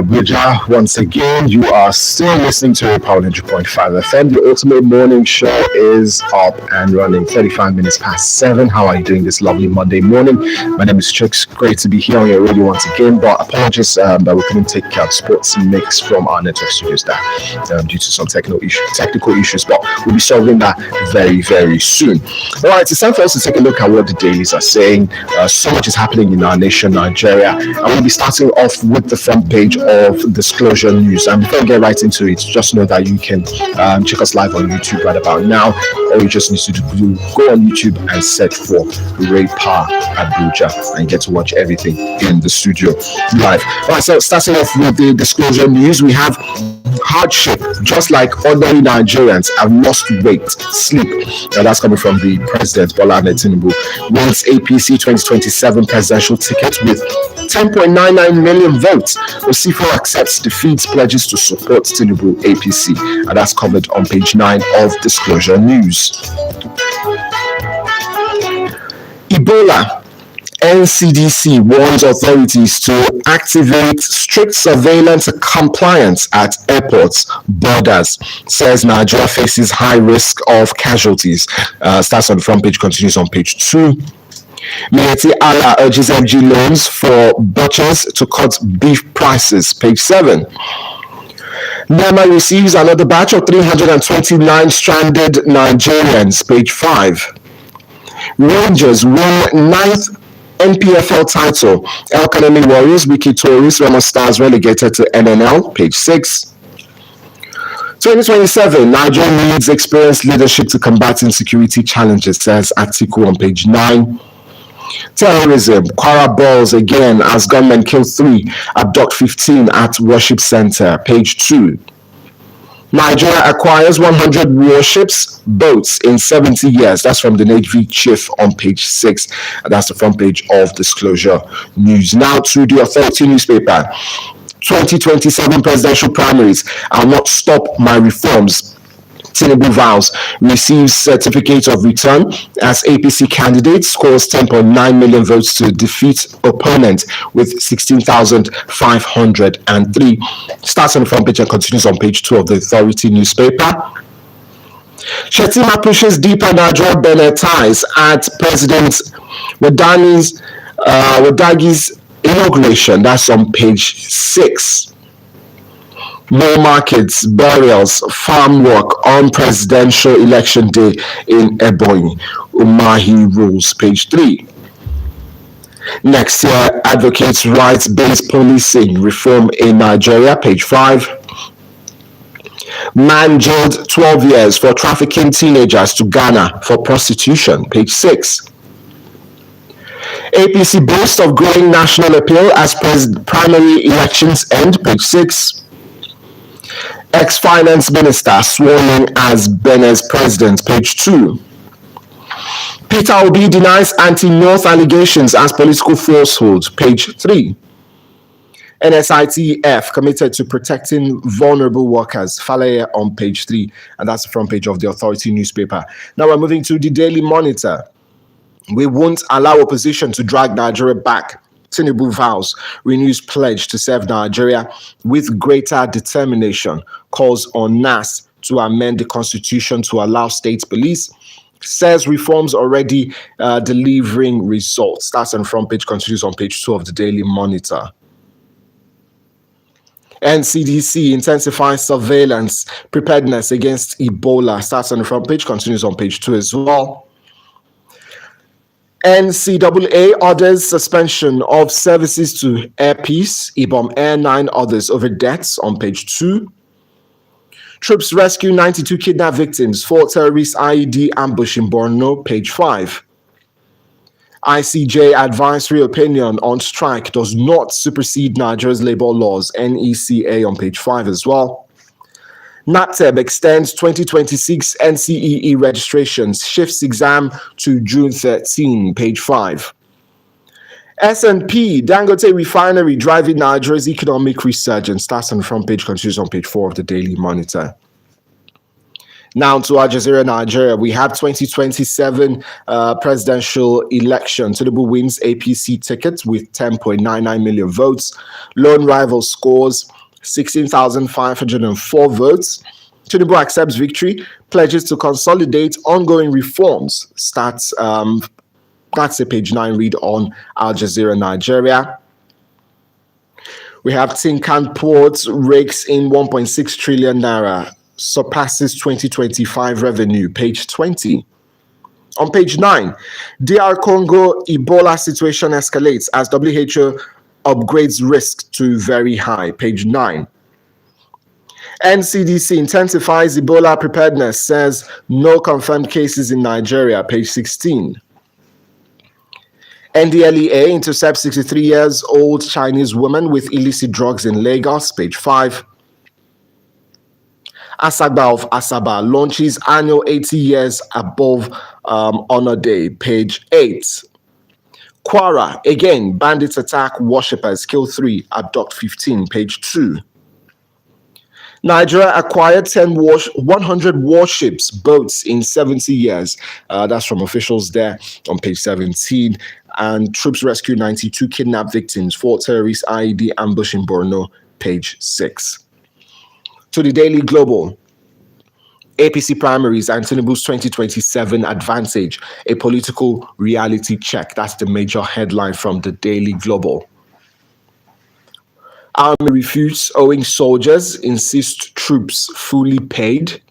Abuja. Once again, you are still listening to Power 100.5 FM. The Ultimate Morning Show is up and running 35 minutes past 7. How are you doing this lovely Monday morning? My name is Chooks. Great to be here on your radio once again, but apologies that we couldn't take sports mix from our network studios due to some technical issues, but we'll be solving that very, very soon. All right, it's time for us to take a look at what the dailies are saying. So much is happening in our nation, Nigeria, and we'll be starting off with the front page of Disclosure News. And before we get right into it, just know that you can check us live on YouTube right about now. All you just need to do, go on YouTube and search for Ray Pa Abuja, and you get to watch everything in the studio live. All right, so starting off with the Disclosure News, we have hardship, just like ordinary Nigerians have lost weight, sleep. Now that's coming from the President Bola Ahmed Tinubu. Wins APC 2027 presidential ticket with 10.99 million votes. Osifo accepts defeats, pledges to support Tinubu APC. And that's covered on page 9 of Disclosure News. Ebola. NCDC warns authorities to activate strict surveillance compliance at airports, borders. Says Nigeria faces high risk of casualties. Starts on the front page, continues on page 2. Miyetti Allah urges MG loans for butchers to cut beef prices. Page 7. NEMA receives another batch of 329 stranded Nigerians. Page 5. Rangers win ninth NPFL title. El Kanemi Warriors, Wiki Tories, Remo Stars relegated to NNL. Page 6. 2027, Nigeria needs experienced leadership to combat insecurity challenges, says Atiku on page 9. Terrorism, Kwara balls again as gunmen kill 3, abduct 15 at worship center. Page 2. Nigeria acquires 100 warships, boats in 70 years. That's from the Navy Chief on page 6. That's the front page of Disclosure News. Now to the Authority newspaper. 2027 presidential primaries. I'll not stop my reforms. Tinubu vows, receives certificate of return as APC candidate, scores 10.9 million votes to defeat opponent with 16,503. Starts on the front page and continues on page 2 of the Authority newspaper. Shettima pushes deeper Nigeria-Benin ties at President Wadagi's inauguration. That's on page 6. No markets, burials, farm work on presidential election day in Ebonyi. Umahi rules. Page 3. Next year, advocates rights-based policing reform in Nigeria. Page 5. Man jailed 12 years for trafficking teenagers to Ghana for prostitution. Page 6. APC boasts of growing national appeal as primary elections end. Page 6. Ex-finance minister sworn in as Benin's president. Page 2. Peter Obi denies anti-North allegations as political falsehood. Page 3. NSITF committed to protecting vulnerable workers. Faleye on page 3. And that's the front page of the Authority newspaper. Now we're moving to the Daily Monitor. We won't allow opposition to drag Nigeria back. Tinubu vows, renews pledge to serve Nigeria with greater determination, calls on NAS to amend the constitution to allow state police, says reforms already delivering results. That's on front page, continues on page 2 of the Daily Monitor. NCDC intensifies surveillance preparedness against Ebola. Starts on the front page, continues on page 2 as well. NCAA orders suspension of services to Air Peace, Ibom Air 9 others over deaths on page 2. Troops rescue 92 kidnapped victims for terrorist IED ambush in Borno, page 5. ICJ advisory opinion on strike does not supersede Nigeria's labor laws, NECA on page 5 as well. NAPTEB extends 2026 NCEE registrations, shifts exam to June 13, page 5. S&P, Dangote Refinery driving Nigeria's economic resurgence. Starts on the front page, continues on page 4 of the Daily Monitor. Now to Al Jazeera, Nigeria. We have 2027 presidential election. Tinubu wins APC ticket with 10.99 million votes. Lone rival scores 16,504 votes. Tinubu accepts victory, pledges to consolidate ongoing reforms. That's a page 9 read on Al Jazeera, Nigeria. We have Tinkan Ports rakes in 1.6 trillion naira, surpasses 2025 revenue, page 20. On page 9, DR Congo Ebola situation escalates as WHO upgrades risk to very high, page 9. NCDC intensifies Ebola preparedness, says no confirmed cases in Nigeria, page 16. NDLEA intercepts 63 years old Chinese woman with illicit drugs in Lagos, page 5. Asagba of Asaba launches annual 80 years above honor day, page 8. Kwara, again, bandits attack worshippers, kill 3, abduct 15, page 2. Nigeria acquired 100 warships, boats in 70 years. That's from officials there on page 17. And troops rescue 92 kidnapped victims, fought terrorist IED ambush in Borno, page 6. To the Daily Global. APC primaries and Tinubu's 2027 advantage, a political reality check. That's the major headline from the Daily Global. Army refutes owing soldiers, insist troops fully paid.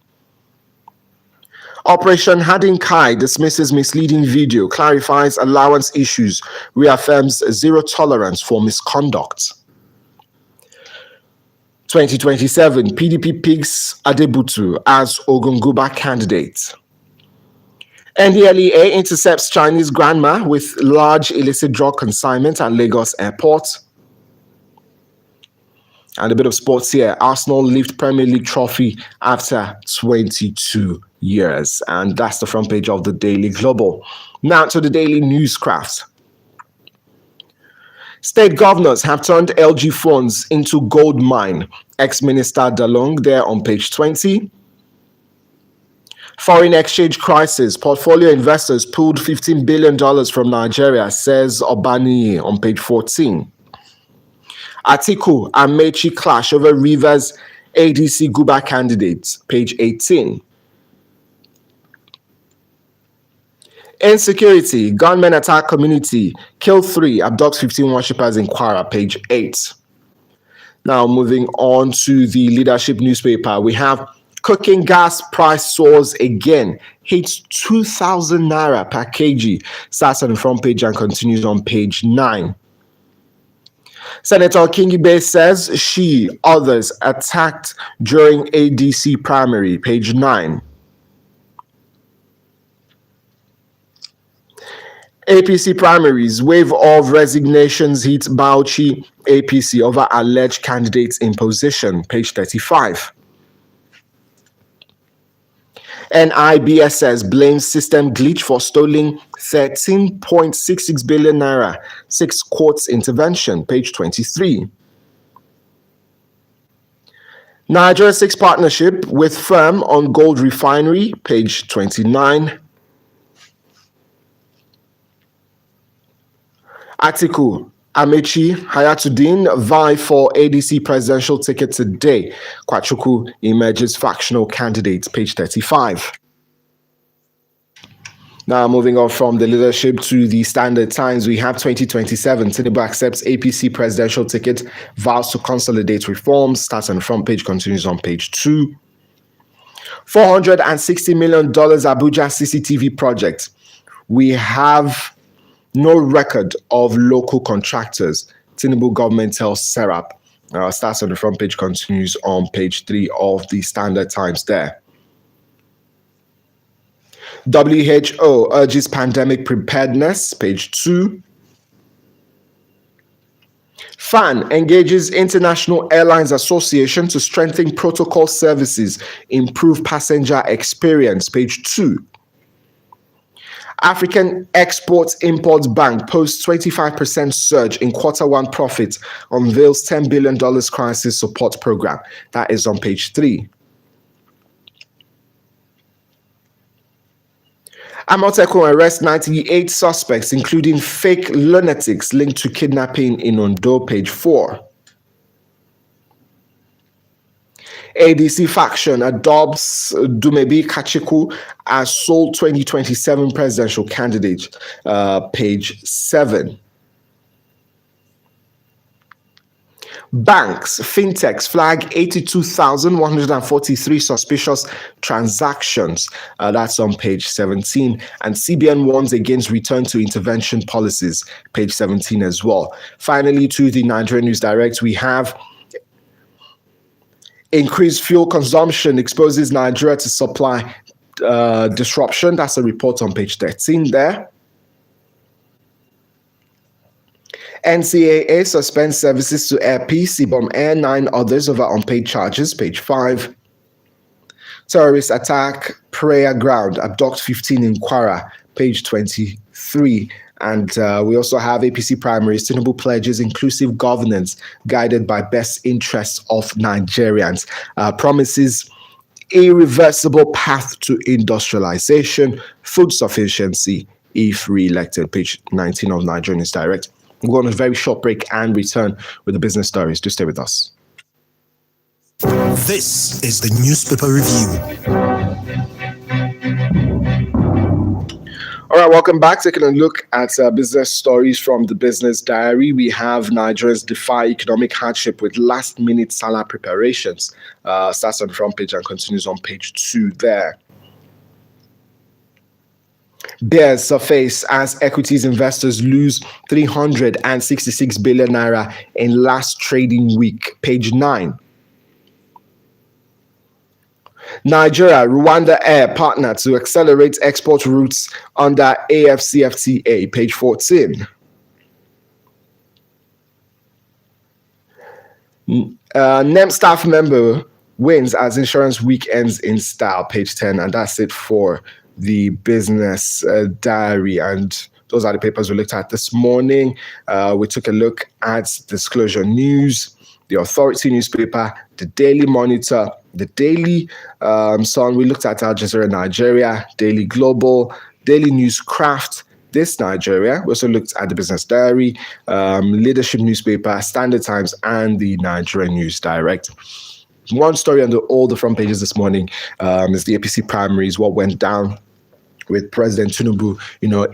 Operation Hadinkai dismisses misleading video, clarifies allowance issues, reaffirms zero tolerance for misconduct. 2027, PDP picks Adebutu as Ogunguba candidate. NDLEA intercepts Chinese grandma with large illicit drug consignment at Lagos Airport. And a bit of sports here. Arsenal lift Premier League trophy after 22 years. And that's the front page of the Daily Global. Now to the Daily Newscraft. State governors have turned LG funds into gold mine. Ex-Minister Dalong there on page 20. Foreign exchange crisis. Portfolio investors pulled $15 billion from Nigeria, says Obani on page 14. Atiku and Mechi clash over Rivers ADC Guba candidates, page 18. Insecurity, gunmen attack community, kill 3, abduct 15 worshippers in Kwara, page 8. Now moving on to the leadership newspaper, we have cooking gas price soars again, hits 2,000 naira per kg, starts on the front page and continues on page 9. Senator Kingibe says she, others attacked during ADC primary, page 9. APC primaries, wave of resignations hit Bauchi APC over alleged candidates in position, page 35. NIBSS blames system glitch for stealing 13.66 billion naira, 6 courts intervention, page 23. Nigeria 6 partnership with firm on gold refinery, page 29. Atiku, Amechi, Hayatuddin vie for ADC presidential ticket today. Kwachuku emerges factional candidate, page 35. Now moving on from the leadership to the Standard Times, we have 2027. Tinubu accepts APC presidential ticket, vows to consolidate reforms, starts on the front page, continues on page 2. $460 million Abuja CCTV project. We have no record of local contractors. Tinubu government tells Serap. Starts on the front page, continues on page 3 of the Standard Times there. WHO urges pandemic preparedness, page 2. FAN engages International Airlines Association to strengthen protocol services, improve passenger experience, page 2. African Export-Import Bank posts 25% surge in Q1 profits, unveils $10 billion crisis support program. That is on page 3. Amotekun arrests 98 suspects, including fake lunatics linked to kidnapping in Ondo, page 4. ADC faction adopts Dumebi Kachiku as sole 2027 presidential candidate, page 7. Banks, fintechs flag 82,143 suspicious transactions. That's on page 17. And CBN warns against return to intervention policies, page 17 as well. Finally, to the Nigerian News Direct, we have increased fuel consumption exposes Nigeria to supply disruption. That's a report on page 13 there. NCAA suspends services to Air Peace, Ibom Air, 9 others over unpaid charges, page 5. Terrorist attack, prayer ground, abduct 15 in Kwara, page 23. And we also have APC primaries, Tinubu pledges inclusive governance guided by best interests of Nigerians, promises irreversible path to industrialization, food sufficiency if re-elected, page 19 of Nigerian News Direct. We'll go on a very short break and return with the business stories. Do stay with us. This is the newspaper review. All right, welcome back. Taking a look at business stories from the Business Diary. We have Nigerians defy economic hardship with last-minute Salah preparations. Starts on the front page and continues on page 2 there. Bears surface as equities investors lose 366 billion naira in last trading week, page 9. Nigeria, Rwanda Air partner to accelerate export routes under AFCFTA, page 14. NEM staff member wins as insurance week ends in style, page 10. And that's it for the Business Diary. And those are the papers we looked at this morning. We took a look at Disclosure News, the Authority newspaper, the Daily Monitor, the Daily Sun. We looked at Al Jazeera Nigeria, Daily Global, Daily News Craft, This Nigeria. We also looked at the Business Diary, Leadership newspaper, Standard Times, and the Nigerian News Direct. One story on all the front pages this morning is the APC primaries, what went down with President Tinubu,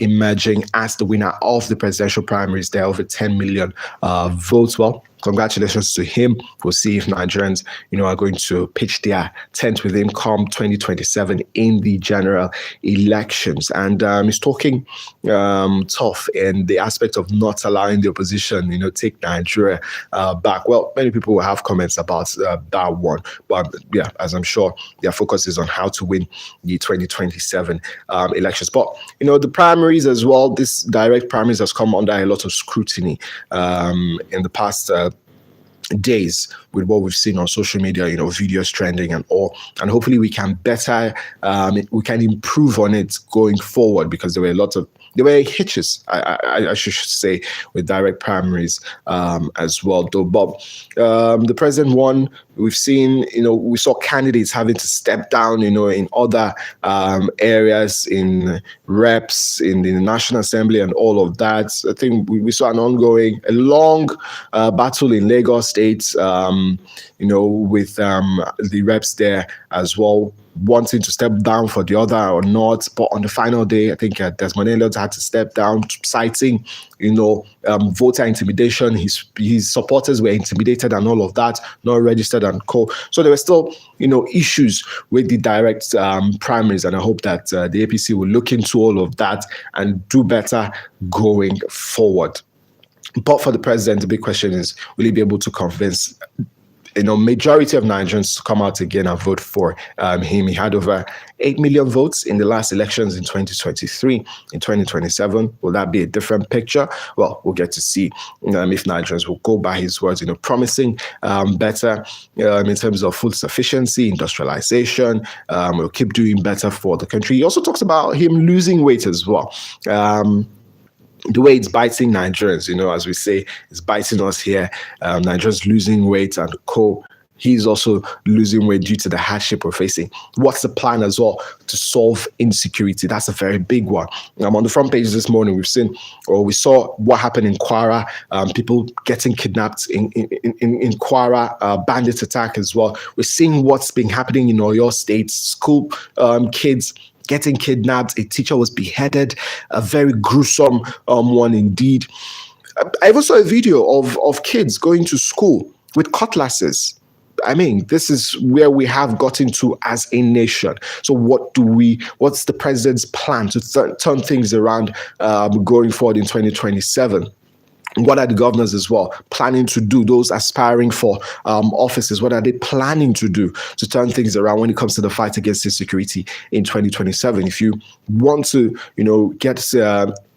emerging as the winner of the presidential primaries. There are over 10 million votes. Well, congratulations to him. We'll see if Nigerians, are going to pitch their tent with him come 2027 in the general elections. And he's talking tough in the aspect of not allowing the opposition, take Nigeria back. Well, many people will have comments about that one. But yeah, as I'm sure, their focus is on how to win the 2027 elections. But, the primaries as well, this direct primaries has come under a lot of scrutiny in the past days with what we've seen on social media, videos trending and all. And hopefully we can we can improve on it going forward, because there were hitches, I should say, with direct primaries as well. But the present one, we've seen, we saw candidates having to step down, in other areas, in reps, in the National Assembly and all of that. I think we saw a long battle in Lagos State, with the reps there as well, wanting to step down for the other or not. But on the final day, I think Desmond Elliott had to step down, citing, voter intimidation. His supporters were intimidated and all of that, not registered and co. So there were still, issues with the direct primaries. And I hope that the APC will look into all of that and do better going forward. But for the president, the big question is, will he be able to convince majority of Nigerians to come out again and vote for him? He had over 8 million votes in the last elections in 2023. In 2027, will that be a different picture? Well, we'll get to see if Nigerians will go by his words, promising better in terms of food sufficiency, industrialization. We'll keep doing better for the country. He also talks about him losing weight as well. The way it's biting Nigerians, as we say, it's biting us here. Nigerians losing weight and co. he's also losing weight due to the hardship we're facing. What's the plan as well to solve insecurity? That's a very big one. On the front page this morning, we saw what happened in Kwara, people getting kidnapped in Kwara, bandit attack as well. We're seeing what's been happening in Oyo State, school kids getting kidnapped. A teacher was beheaded, a very gruesome one indeed. I even saw a video of kids going to school with cutlasses. I mean, this is where we have gotten to as a nation. So what's the president's plan to turn things around going forward in 2027? What are the governors as well planning to do? Those aspiring for offices, what are they planning to do to turn things around when it comes to the fight against insecurity in 2027? If you want to, get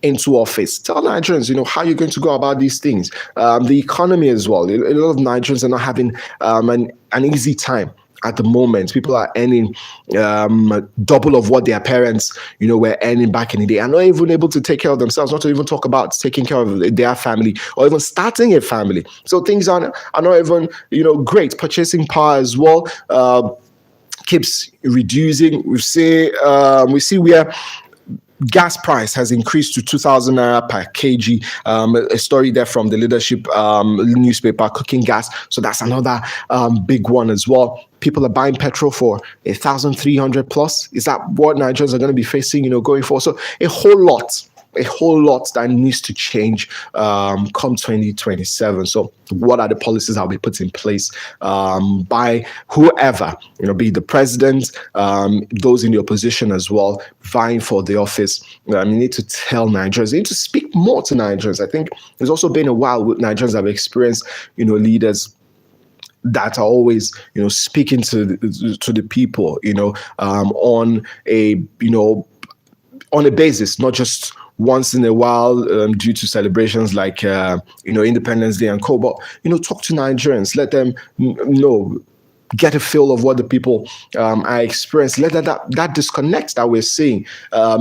into office, tell Nigerians, how you're going to go about these things. The economy as well. A lot of Nigerians are not having an easy time. At the moment, people are earning double of what their parents, were earning back in the day, and not even able to take care of themselves, not to even talk about taking care of their family or even starting a family. So things are not even, great. Purchasing power as well keeps reducing. We see where gas price has increased to 2,000 naira per kg. A story there from the Leadership newspaper, cooking gas. So that's another big one as well. People are buying petrol for 1,300 plus. Is that what Nigerians are going to be facing, going forward? So a whole lot that needs to change come 2027. So what are the policies that will be put in place by whoever, be it the president, those in the opposition as well, vying for the office? You need to tell Nigerians, you need to speak more to Nigerians. I think there's also been a while with Nigerians have experienced, leaders that are always, speaking to the people, on a basis, not just once in a while due to celebrations like, Independence Day and co. But, talk to Nigerians, let them know, get a feel of what the people are experiencing. Let that disconnect that we're seeing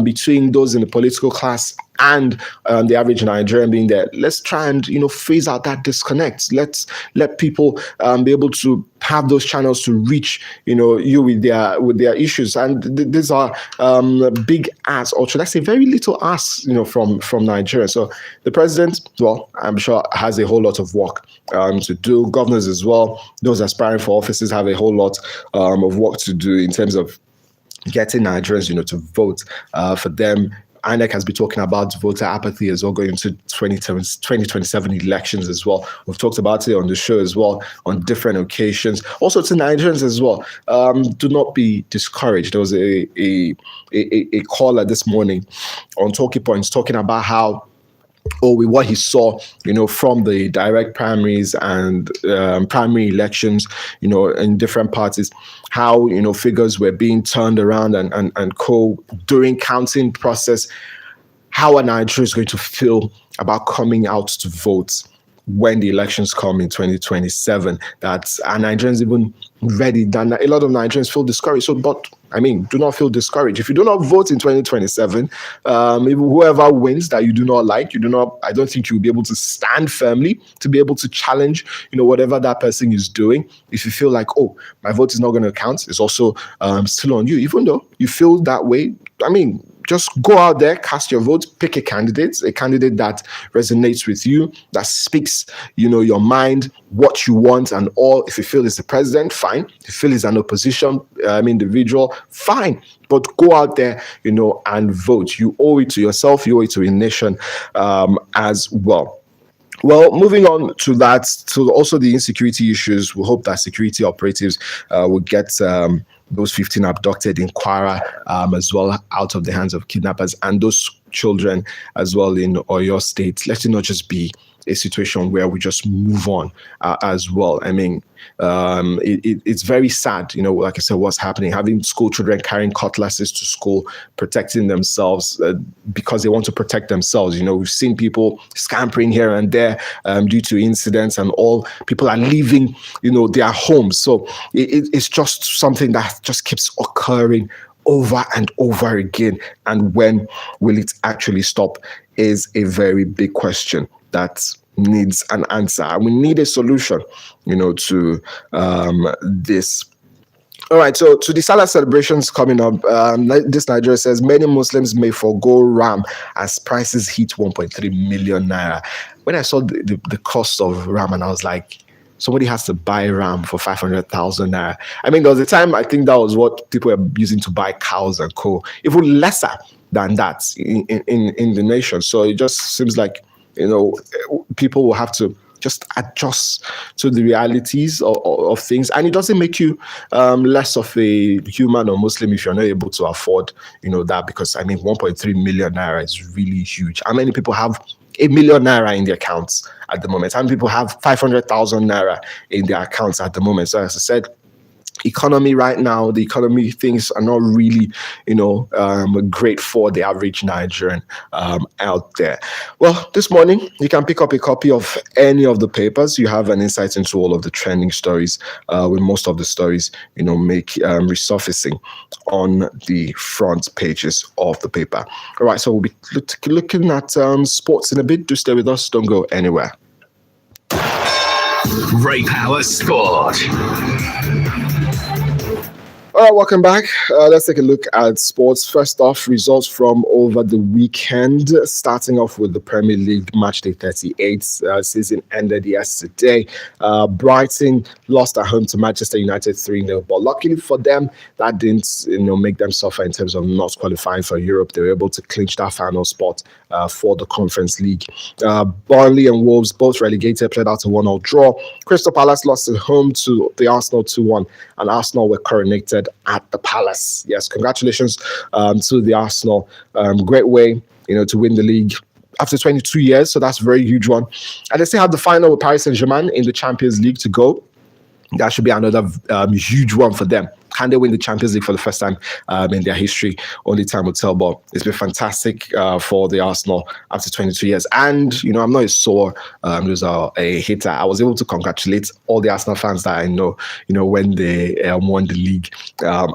between those in the political class and the average Nigerian being there. Let's try and phase out that disconnect. Let's let people be able to have those channels to reach you with their issues. And these are big asks, or should I say very little asks from Nigeria. So the president, well, I'm sure has a whole lot of work to do. Governors as well, those aspiring for offices have a whole lot of work to do in terms of getting Nigerians to vote for them. INEC has been talking about voter apathy as well going into 2027 elections as well. We've talked about it on the show as well on different occasions. Also to Nigerians as well, do not be discouraged. There was a caller this morning on Talking Points talking about how what he saw, from the direct primaries and primary elections, in different parties, how, figures were being turned around and during counting process, how a Nigeria is going to feel about coming out to vote when the elections come in 2027, that are Nigerians even ready? Then a lot of Nigerians feel discouraged. So, but do not feel discouraged. If you do not vote in 2027, whoever wins that you do not like, I don't think you'll be able to stand firmly to be able to challenge, whatever that person is doing. If you feel like, my vote is not going to count, it's also still on you. Even though you feel that way, just go out there, cast your vote, pick a candidate that resonates with you, that speaks, your mind, what you want and all. If you feel it's the president, fine. If you feel it's an opposition individual, fine. But go out there, and vote. You owe it to yourself, you owe it to a nation as well. Well, moving on to that, to also the insecurity issues, we hope that security operatives will get those 15 abducted in Kwara as well out of the hands of kidnappers, and those children as well in Oyo State. Let it not just be a situation where we just move on as well. It's very sad, like I said, what's happening, having school children carrying cutlasses to school, protecting themselves because they want to protect themselves. We've seen people scampering here and there due to incidents and all. People are leaving, their homes. So it's just something that just keeps occurring over and over again. And when will it actually stop is a very big question that needs an answer, and we need a solution, to this. All right, so to the Salah celebrations coming up, this Nigeria says many Muslims may forgo RAM as prices hit 1.3 million naira. When I saw the cost of RAM, and I was like, somebody has to buy RAM for 500,000 naira. I mean, there was a time I think that was what people were using to buy cows and co, even lesser than that in the nation. So it just seems like, people will have to just adjust to the realities of things, and it doesn't make you less of a human or Muslim if you're not able to afford that, because I mean 1.3 million naira is really huge. How many people have 1 million naira in their accounts at the moment? How many people have 500,000 naira in their accounts at the moment? So as I said, economy right now, the economy things are not really, great for the average Nigerian out there. Well, this morning you can pick up a copy of any of the papers. You have an insight into all of the trending stories, with most of the stories, resurfacing on the front pages of the paper. All right, so we'll be looking at sports in a bit. Do stay with us. Don't go anywhere. Ray Power Sport. All right, welcome back. Let's take a look at sports. First off, results from over the weekend, starting off with the Premier League matchday 38. Season ended yesterday. Brighton lost at home to Manchester United 3-0, but luckily for them, that didn't make them suffer in terms of not qualifying for Europe. They were able to clinch that final spot for the Conference League. Burnley and Wolves both relegated, played out a 1-1 draw. Crystal Palace lost at home to the Arsenal 2-1, and Arsenal were coronated at the Palace. Yes, congratulations to the Arsenal. Great way, to win the league after 22 years. So that's a very huge one. And they still have the final with Paris Saint-Germain in the Champions League to go. That should be another huge one for them. Can they win the Champions League for the first time in their history? Only time will tell, but it's been fantastic for the Arsenal after 22 years. And, I'm not a sore loser, a hater. I was able to congratulate all the Arsenal fans that I know, when they won the league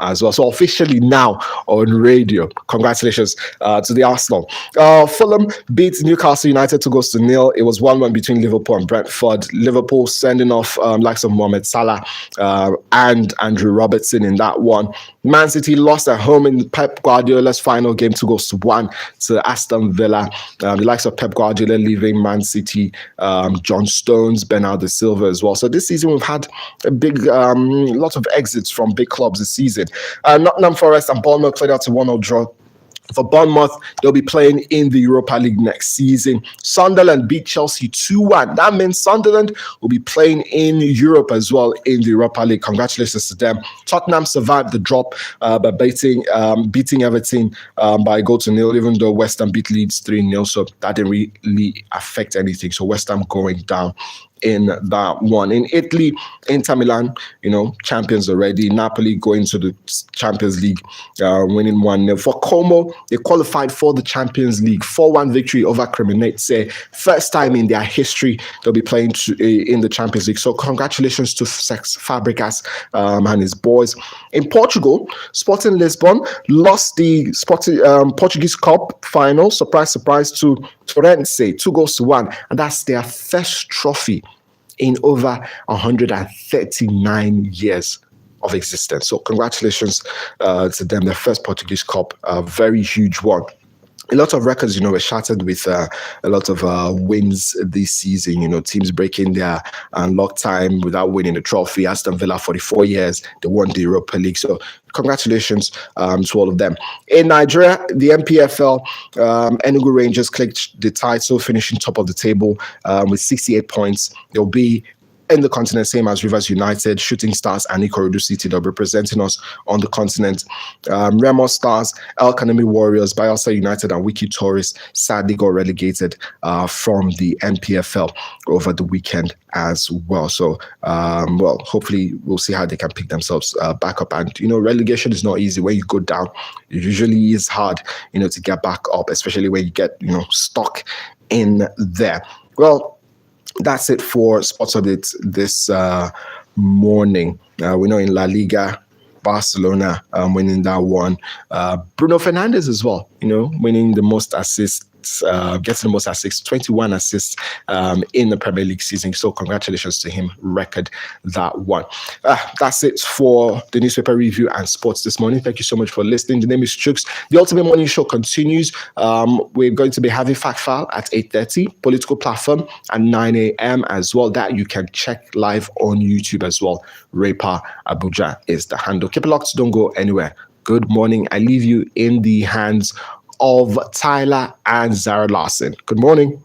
as well. So officially now on radio, congratulations to the Arsenal. Fulham beat Newcastle United 2-0. It was 1-1 between Liverpool and Brentford. Liverpool sending off likes of Mohamed Salah and Andrew Robertson in that one. Man City lost at home in Pep Guardiola's final game 2-1 to Aston Villa. The likes of Pep Guardiola leaving Man City, John Stones, Bernardo Silva as well. So this season we've had a big lot of exits from big clubs this season. Nottingham Forest and Bournemouth played out a 1-0 draw. For Bournemouth, they'll be playing in the Europa League next season. Sunderland beat Chelsea 2-1. That means Sunderland will be playing in Europe as well in the Europa League. Congratulations to them. Tottenham survived the drop by beating Everton by a 0-0, even though West Ham beat Leeds 3-0. So that didn't really affect anything. So West Ham going down in that one. In Italy, Inter Milan, champions already. Napoli going to the Champions League, winning 1-0. For Como, they qualified for the Champions League. 4-1 victory over Cremonese. First time in their history they'll be playing in the Champions League. So congratulations to Cesc Fabregas and his boys. In Portugal, Sporting Lisbon lost the Portuguese Cup final. Surprise, surprise, to Torrente, 2-1. And that's their first trophy in over 139 years of existence. So congratulations to them, their first Portuguese Cup, a very huge one. A lot of records, were shattered with a lot of wins this season. Teams breaking their unlocked time without winning the trophy. Aston Villa, 44 years, they won the Europa League. So congratulations to all of them. In Nigeria, the MPFL, Enugu Rangers clinched the title, finishing top of the table with 68 points. They'll be in the continent, same as Rivers United, Shooting Stars, and Ikorodu City. They'll be representing us on the continent. Remo Stars, El Kanemi Warriors, Bayelsa United, and Wiki Tourists sadly got relegated from the NPFL over the weekend as well. So, hopefully we'll see how they can pick themselves back up. And, relegation is not easy. When you go down, it usually is hard, to get back up, especially when you get, stuck in there. Well, that's it for Sports Updates this morning. We know in La Liga, Barcelona winning that one. Bruno Fernandes as well, winning the most assists points, getting the most assists, 21 assists in the Premier League season. So congratulations to him. Record that one. That's it for the newspaper review and sports this morning. Thank you so much for listening. The name is Chooks. The Ultimate Morning Show continues. We're going to be having Fact File at 8:30, Political Platform at 9 a.m. as well. That you can check live on YouTube as well. Raypa Abuja is the handle. Keep it locked. Don't go anywhere. Good morning. I leave you in the hands of Tyler and Zara Larson. Good morning.